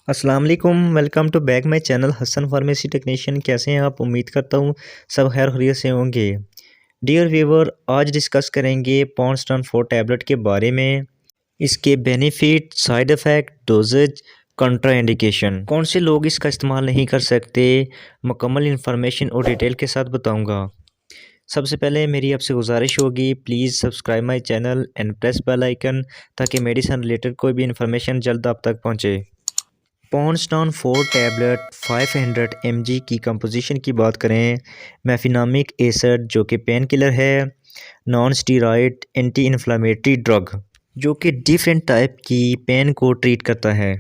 अस्सलाम वालेकुम, welcome to back my channel Hasan pharmacy technician. कैसे हैं आप? उम्मीद करता हूँ सब खैर खैरियत से होंगे। डियर व्यूवर, आज डिस्कस करेंगे पॉन्स्टन 4 टैबलेट के बारे में, इसके benefit, side effect, dosages, contraindication, कौन से लोग इसका इस्तेमाल नहीं कर सकते, मुकम्मल इन्फॉर्मेशन और डिटेल के साथ बताऊँगा। सबसे पहले मेरी आपसे गुजारिश होगी, please subscribe my channel and press bell icon ताकि मेडिसिन रिलेटेड कोई भी इन्फॉर्मेशन जल्द आप तक पहुँचे। पॉन्स्टन 4 टैबलेट 500 mg की कंपोजिशन की बात करें, मेफिनामिक एसिड जो कि पेन किलर है, non steroid anti inflammatory drug जो कि डिफरेंट टाइप की पेन को ट्रीट करता है।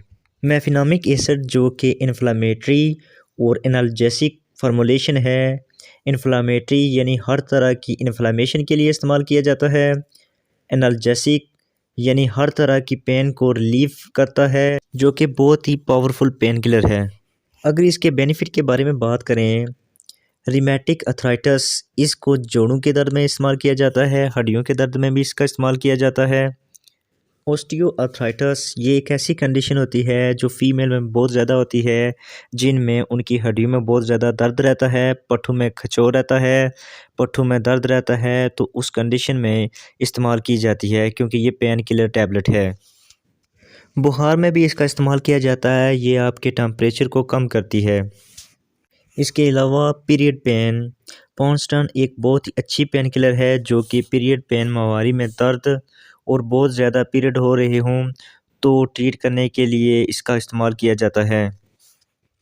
मेफिनामिक एसिड जो कि इन्फ्लामेटरी और एनाल्जेसिक फार्मूलेशन है। इन्फ्लामेटरी यानी हर तरह की इन्फ्लामेशन के लिए इस्तेमाल किया जाता है। एनाल्जेसिक यानी हर तरह की पेन को रिलीफ करता है, जो कि बहुत ही पावरफुल पेन किलर है। अगर इसके बेनिफिट के बारे में बात करें, रिमेटिक अर्थराइटिस, इसको जोड़ों के दर्द में इस्तेमाल किया जाता है, हड्डियों के दर्द में भी इसका इस्तेमाल किया जाता है। ऑस्टियोआर्थराइटिस, ये एक ऐसी कंडीशन होती है जो फीमेल में बहुत ज़्यादा होती है, जिनमें उनकी हड्डियों में बहुत ज़्यादा दर्द रहता है, पट्ठों में खिंचाव रहता है, पट्ठों में दर्द रहता है, तो उस कंडीशन में इस्तेमाल की जाती है क्योंकि ये पेन किलर टैबलेट है। बुखार में भी इसका इस्तेमाल किया जाता है, ये आपके टेम्परेचर को कम करती है। इसके अलावा पीरियड पेन, पॉन्स्टन एक बहुत ही अच्छी पेन किलर है जो कि पीरियड पेन, माहवारी में दर्द और बहुत ज़्यादा पीरियड हो रहे हों तो ट्रीट करने के लिए इसका इस्तेमाल किया जाता है।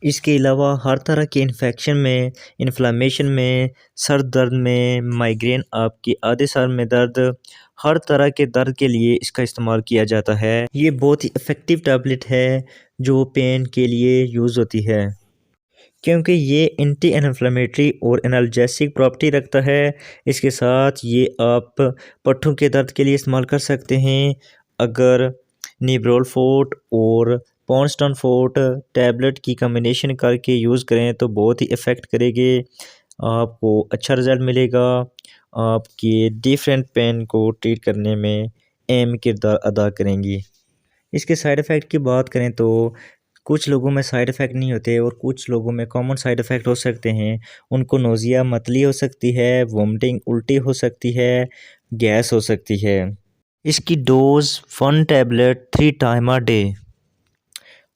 इसके अलावा हर तरह के इन्फेक्शन में, इन्फ्लामेशन में, सर दर्द में, माइग्रेन, आपकी आधे सर में दर्द, हर तरह के दर्द के लिए इसका इस्तेमाल किया जाता है। ये बहुत ही इफ़ेक्टिव टैबलेट है जो पेन के लिए यूज़ होती है, क्योंकि ये एंटी इन्फ्लेमेटरी और एनाल्जेसिक प्रॉपर्टी रखता है। इसके साथ ये आप पट्ठों के दर्द के लिए इस्तेमाल कर सकते हैं। अगर निब्रोल फोर्ट और पॉन्स्टन फोर्ट टैबलेट की कम्बिनेशन करके यूज़ करें तो बहुत ही इफ़ेक्ट करेगी, आपको अच्छा रिज़ल्ट मिलेगा, आपके डिफरेंट पेन को ट्रीट करने में अहम किरदार अदा करेंगी। इसके साइड इफ़ेक्ट की बात करें तो कुछ लोगों में साइड इफ़ेक्ट नहीं होते और कुछ लोगों में कॉमन साइड इफ़ेक्ट हो सकते हैं। उनको नोज़िया, मतली हो सकती है, वोमिटिंग, उल्टी हो सकती है, गैस हो सकती है। इसकी dose 1 tablet 3 time a day.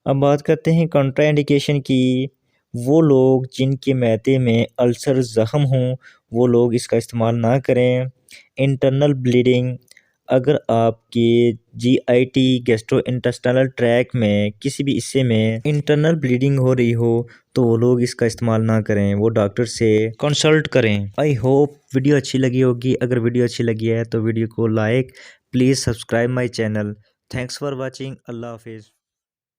अब बात करते हैं कॉन्ट्राइंडिकेशन की। वो लोग जिनके मैदे में अल्सर ज़ख़म हों, वो लोग इसका इस्तेमाल ना करें। इंटरनल ब्लीडिंग, अगर आपके जीआईटी गैस्ट्रोइंटेस्टाइनल ट्रैक में किसी भी हिस्से में इंटरनल ब्लीडिंग हो रही हो तो वो लोग इसका इस्तेमाल ना करें, वो डॉक्टर से कंसल्ट करें। आई होप वीडियो अच्छी लगी होगी। अगर वीडियो अच्छी लगी है तो वीडियो को like, please subscribe my channel. Thanks for watching. अल्लाह हाफिज़।